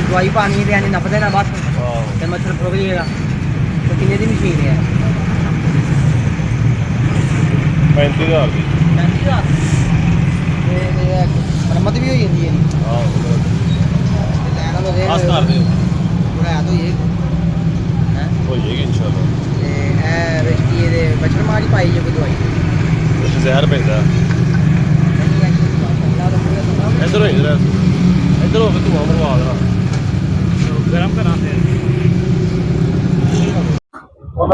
दवाई पानी है यानी नप देना बस तो मच्छर फुक जाएगा। तो कितने की मशीन है? 35,000 की। 35,000 मरम्मत भी हो जाती है बस कर दे हो हो जाएगी इंशाल्लाह। मच्छर मारी पाई है कोई दवाई कुछ जहर पैंदा इधर हो इधर हो तू मरवा देना गरम करा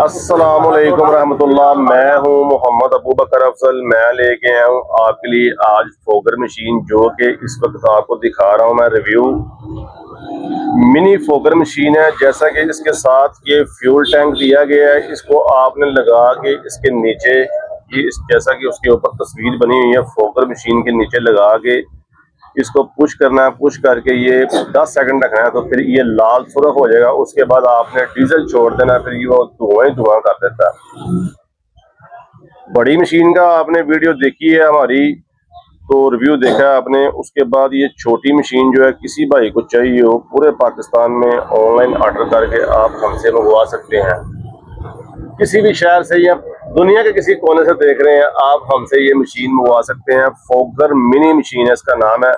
अस्सलाम वालेकुम रहमतुल्लाह। मैं हूं मोहम्मद अबू बकर अफजल। मैं लेके आया हूं आपके लिए आज फोगर मशीन, जो कि इस वक्त आपको दिखा रहा हूं मैं रिव्यू। मिनी फोगर मशीन है। जैसा कि इसके साथ ये फ्यूल टैंक दिया गया है, इसको आपने लगा के इसके नीचे ये जैसा कि उसके ऊपर तस्वीर बनी हुई है, फोगर मशीन के नीचे लगा के इसको पुश करना है। पुश करके ये 10 सेकंड रखना है तो फिर ये लाल सुर्ख हो जाएगा। उसके बाद आपने डीजल छोड़ देना, फिर ये धुआं ही धुआं कर देता है। बड़ी मशीन का आपने वीडियो देखी है हमारी, तो रिव्यू देखा है आपने। उसके बाद ये छोटी मशीन जो है, किसी भाई को चाहिए हो पूरे पाकिस्तान में ऑनलाइन ऑर्डर करके आप हमसे मंगवा सकते हैं। किसी भी शहर से या दुनिया के किसी कोने से देख रहे हैं आप, हमसे ये मशीन मंगवा सकते हैं। फोगर मिनी मशीन है, इसका नाम है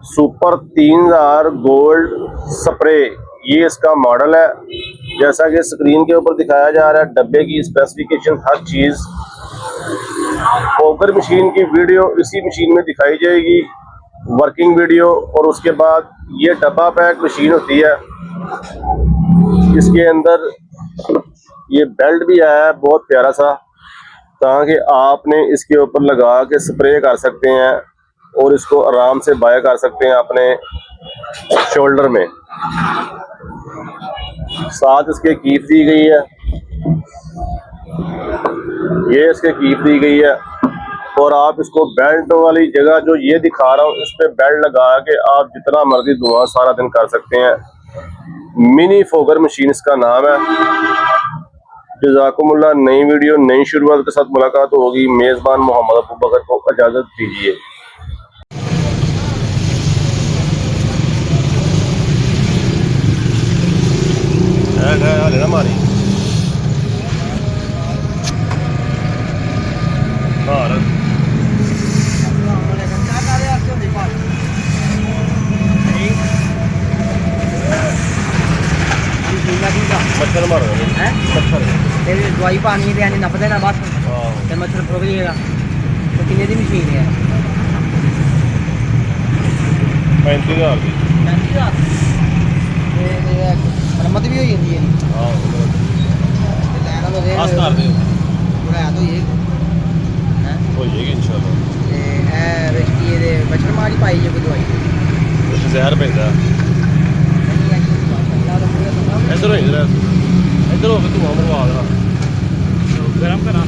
सुपर 3000 गोल्ड स्प्रे, ये इसका मॉडल है। जैसा कि स्क्रीन के ऊपर दिखाया जा रहा है, डब्बे की स्पेसिफिकेशन हर चीज, फोगर मशीन की वीडियो इसी मशीन में दिखाई जाएगी, वर्किंग वीडियो। और उसके बाद ये डब्बा पैक मशीन होती है। इसके अंदर ये बेल्ट भी आया है बहुत प्यारा सा, ताकि आपने इसके ऊपर लगा के स्प्रे कर सकते हैं और इसको आराम से बाय कर सकते हैं अपने शोल्डर में। साथ इसके कीप दी गई है, ये इसके कीप दी गई है। और आप इसको बेल्ट वाली जगह जो ये दिखा रहा हूँ, इस पे बेल्ट लगा के आप जितना मर्जी धुआं सारा दिन कर सकते हैं। मिनी फोगर मशीन इसका नाम है। जज़ाकुमुल्लाह। नई वीडियो नई शुरुआत के साथ मुलाकात होगी। मेजबान मोहम्मद अबू बकर को इजाजत दीजिए। हमारी मच्छर मारो मच्छर दवाई पानी है यानी नप देना बस तो मच्छर फुक जाएगा। तो कितने की मशीन है? 35,000 की। 35,000 मरम्मत भी हो जाती है बस कर दे हो जाएगी इंशाल्लाह। मच्छर मारी पाई है कोई दवाई कुछ जहर पैंदा इधर हो इधर हो तू मरवा देना गरम करा